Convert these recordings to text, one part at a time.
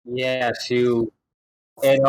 Yes, you. It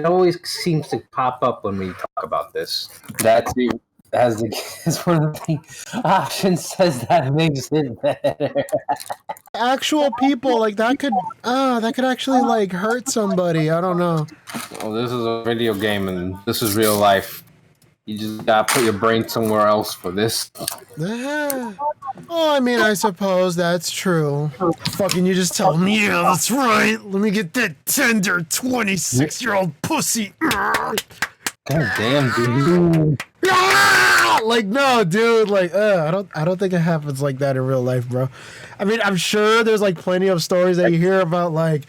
always seems to pop up when we talk about this. That's the as the it's one of the options says that makes it better. Actual people like that could actually like hurt somebody. I don't know. Well, this is a video game and this is real life. You just gotta put your brain somewhere else for this. Yeah. Oh, I mean, I suppose that's true. Fucking, you just tell me, yeah, that's right. Let me get that tender 26-year-old pussy. God damn, dude. Like, no, dude. Like, I don't think it happens like that in real life, bro. I mean, I'm sure there's like plenty of stories that you hear about, like,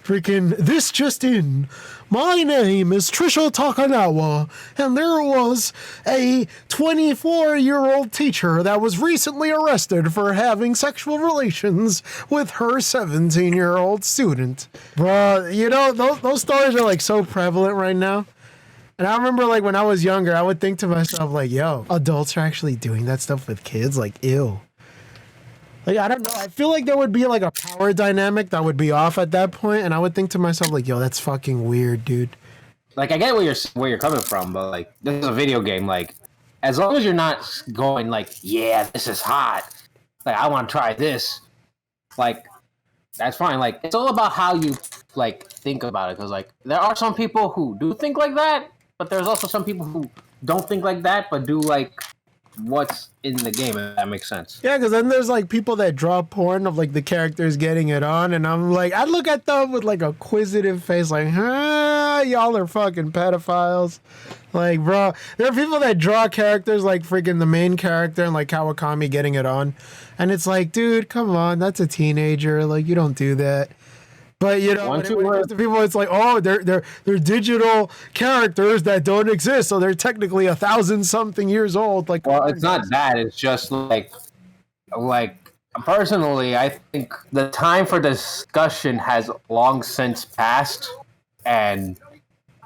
freaking this just in. My name is Trisha Takanawa, and there was a 24-year-old teacher that was recently arrested for having sexual relations with her 17-year-old student. Bro, you know, those stories are like so prevalent right now. And I remember, like, when I was younger, I would think to myself, like, yo, adults are actually doing that stuff with kids? Like, ew. Like, I don't know. I feel like there would be, like, a power dynamic that would be off at that point, and I would think to myself, like, yo, that's fucking weird, dude. Like, I get where you're coming from, but, like, this is a video game. Like, as long as you're not going, like, yeah, this is hot. Like, I want to try this. Like, that's fine. Like, it's all about how you, like, think about it. Because, like, there are some people who do think like that, but there's also some people who don't think like that, but do, like, what's in the game, if that makes sense. Yeah, because then there's, like, people that draw porn of, like, the characters getting it on, and I'm like, I look at them with, like, a quizzitive face, like, huh, y'all are fucking pedophiles. Like, bro, there are people that draw characters like freaking the main character and, like, Kawakami getting it on. And it's like, dude, come on, that's a teenager. Like, you don't do that. But, you know, when it comes to people, it's like, oh, they're digital characters that don't exist, so they're technically 1,000-something years old. Like, well, it's not that. It's just like personally, I think the time for discussion has long since passed, and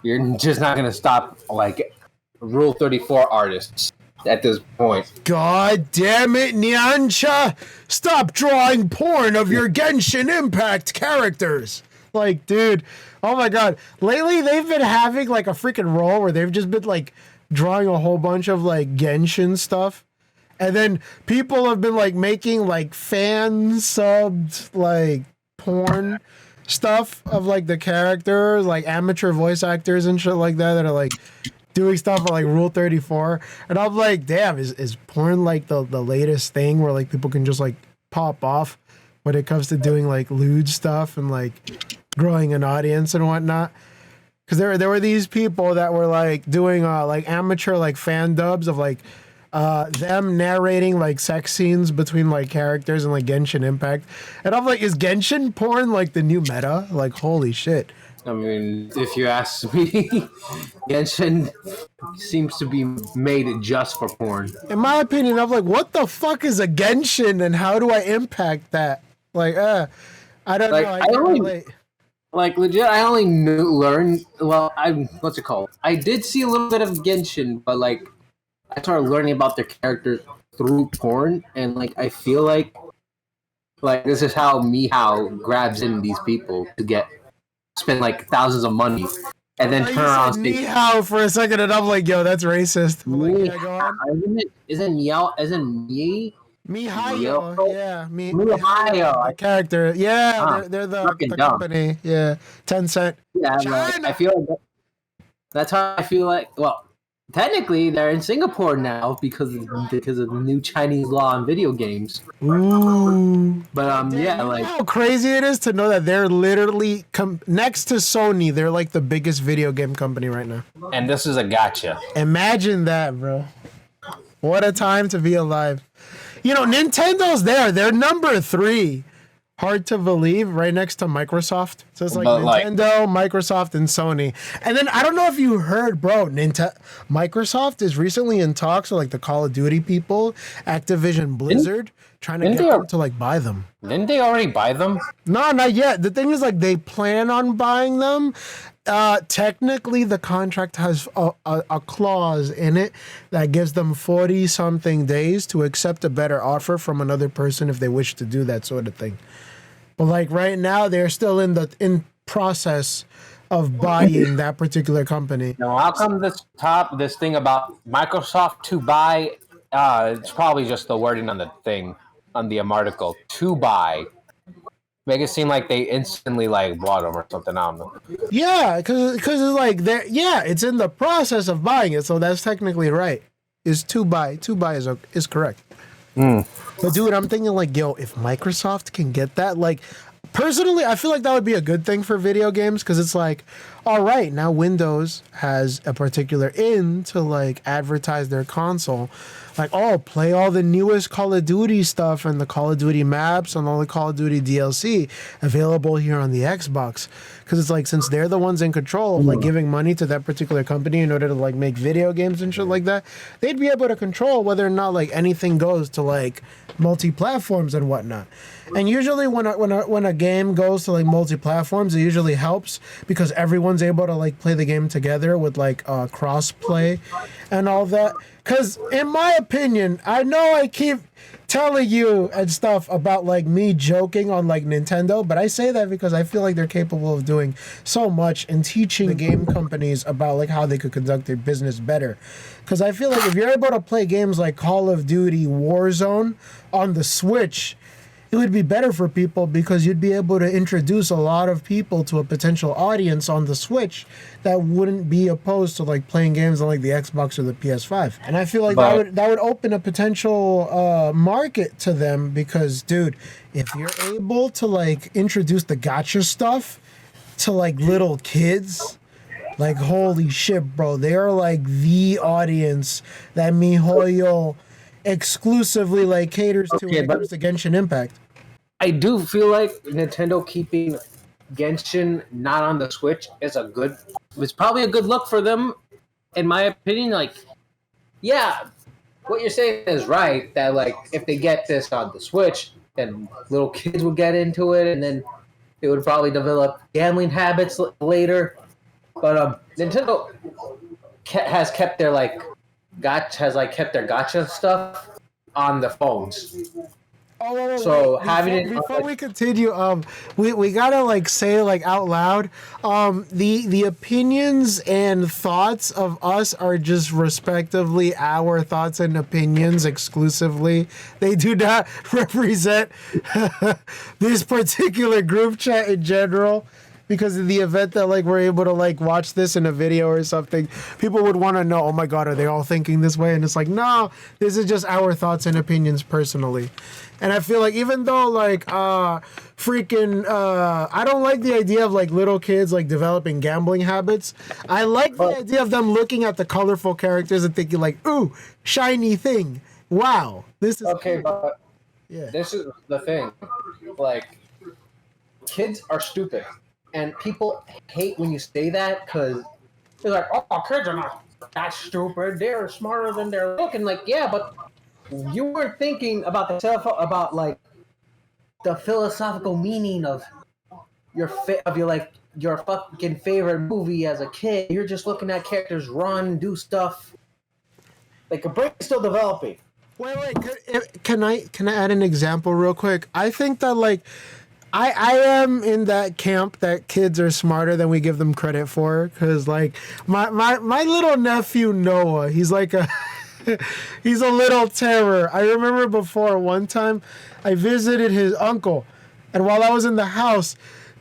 you're just not gonna stop like Rule 34 artists at this point. God damn it, Nyancha! Stop drawing porn of your Genshin Impact characters! Like, dude, oh my god. Lately, they've been having, like, a freaking roll where they've just been, like, drawing a whole bunch of, like, Genshin stuff. And then people have been, like, making, like, fan-subbed, like, porn stuff of, like, the characters, like, amateur voice actors and shit like that are, like, doing stuff on, like, Rule 34. And I'm like, damn, is porn, like, the latest thing where, like, people can just, like, pop off when it comes to doing, like, lewd stuff and, like, growing an audience and whatnot? Because there were these people that were, like, doing, like, amateur, like, fan dubs of, like, them narrating, like, sex scenes between, like, characters in, like, Genshin Impact. And I'm like, is Genshin porn, like, the new meta? Like, holy shit. I mean, if you ask me, Genshin seems to be made just for porn. In my opinion, I'm like, what the fuck is a Genshin and how do I impact that? Like, I don't know. I can't relate. Like, legit, I only learned, well, what's it called? I did see a little bit of Genshin, but, like, I started learning about their characters through porn, and, like, I feel like this is how miHoYo grabs in these people to spend, like, thousands of money, and then turn around and say miHoYo for a second, and I'm like, yo, that's racist. Like, yeah, isn't miHoYo, isn't me? miHoYo, yeah, miHoYo, the character, yeah, they're the company, yeah, Tencent. Yeah, like, I feel like that's how I feel like. Well, technically, they're in Singapore now because of the new Chinese law on video games. Ooh, but yeah, like, how crazy it is to know that they're literally next to Sony. They're like the biggest video game company right now. And this is a Gatcha. Imagine that, bro. What a time to be alive. You know, Nintendo's there. They're number 3. Hard to believe, right next to Microsoft. So it's like Nintendo, Microsoft, and Sony. And then I don't know if you heard, bro, Microsoft is recently in talks with, like, the Call of Duty people, Activision Blizzard, trying to get them to, like, buy them. Didn't they already buy them? No, not yet. The thing is, like, they plan on buying them. Technically, the contract has a clause in it that gives them 40-something days to accept a better offer from another person if they wish to do that sort of thing. But like right now, they're still in process of buying that particular company. Now, how come this thing about Microsoft to buy? It's probably just the wording on the thing on the article to buy. Make it seem like they instantly like bought them or something. I don't know. Yeah, because it's like it's in the process of buying it, so that's technically right. Is to buy is correct. But dude, I'm thinking like, yo, if Microsoft can get that, like, personally, I feel like that would be a good thing for video games because it's like, all right, now Windows has a particular in to like advertise their console. Like, oh, play all the newest Call of Duty stuff and the Call of Duty maps and all the Call of Duty DLC available here on the Xbox. Because it's like, since they're the ones in control of like giving money to that particular company in order to like make video games and shit like that, they'd be able to control whether or not like anything goes to like multi-platforms and whatnot. And usually when a game goes to like multi-platforms, it usually helps because everyone's able to like play the game together with like cross-play and all that. Because in my opinion, I know I keep telling you and stuff about like me joking on like Nintendo, but I say that because I feel like they're capable of doing so much and teaching the game companies about like how they could conduct their business better. Because I feel like if you're able to play games like Call of Duty Warzone on the Switch, it would be better for people because you'd be able to introduce a lot of people to a potential audience on the Switch that wouldn't be opposed to like playing games on like the Xbox or the PS5. And I feel like that would open a potential market to them because, dude, if you're able to like introduce the Gatcha stuff to like little kids, like holy shit, bro, they are like the audience that miHoYo exclusively like caters to when it comes to Genshin Impact. I do feel like Nintendo keeping Genshin not on the Switch is it's probably a good look for them, in my opinion. Like, yeah, what you're saying is right, that like if they get this on the Switch, then little kids would get into it, and then it would probably develop gambling habits later. But Nintendo has kept their kept their Gatcha stuff on the phones. Oh, so before we continue, we gotta like say like out loud, the opinions and thoughts of us are just respectively our thoughts and opinions exclusively. They do not represent this particular group chat in general. Because in the event that like we're able to like watch this in a video or something, people would want to know, oh my god, are they all thinking this way? And it's like, no, this is just our thoughts and opinions personally. And I feel like even though like I don't like the idea of like little kids like developing gambling habits. I like the idea of them looking at the colorful characters and thinking like, ooh, shiny thing. Wow, this is okay, cool. But yeah, this is the thing. Like, kids are stupid. And people hate when you say that because they're like, oh, kids are not that stupid. They're smarter than they're looking. Like, yeah, but you weren't thinking about like the philosophical meaning of your fucking favorite movie as a kid. You're just looking at characters run, do stuff. Like, a brain is still developing. Wait. Can I add an example real quick? I think that like. I am in that camp that kids are smarter than we give them credit for, because like my little nephew Noah, he's like he's a little terror. I remember before one time I visited his uncle, and while I was in the house,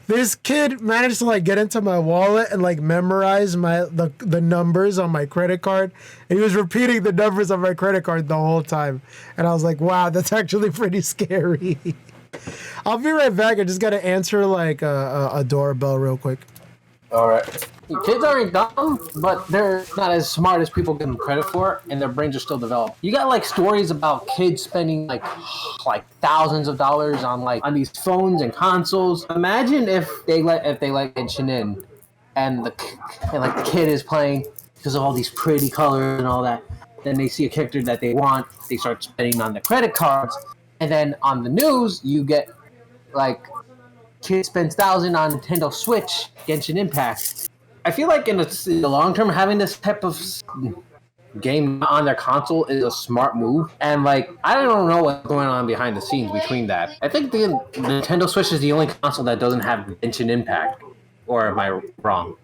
this kid managed to like get into my wallet and like memorize the numbers on my credit card, and he was repeating the numbers on my credit card the whole time, and I was like, wow, that's actually pretty scary. I'll be right back. I just gotta answer like a doorbell real quick. All right. Kids aren't dumb, but they're not as smart as people give them credit for, and their brains are still developed. You got like stories about kids spending like thousands of dollars on these phones and consoles. Imagine if they let Genshin in, and the kid is playing because of all these pretty colors and all that. Then they see a character that they want. They start spending on the credit cards. And then on the news, you get, like, kid spends $1,000 on Nintendo Switch, Genshin Impact. I feel like in the long term, having this type of game on their console is a smart move. And like, I don't know what's going on behind the scenes between that. I think the Nintendo Switch is the only console that doesn't have Genshin Impact. Or am I wrong?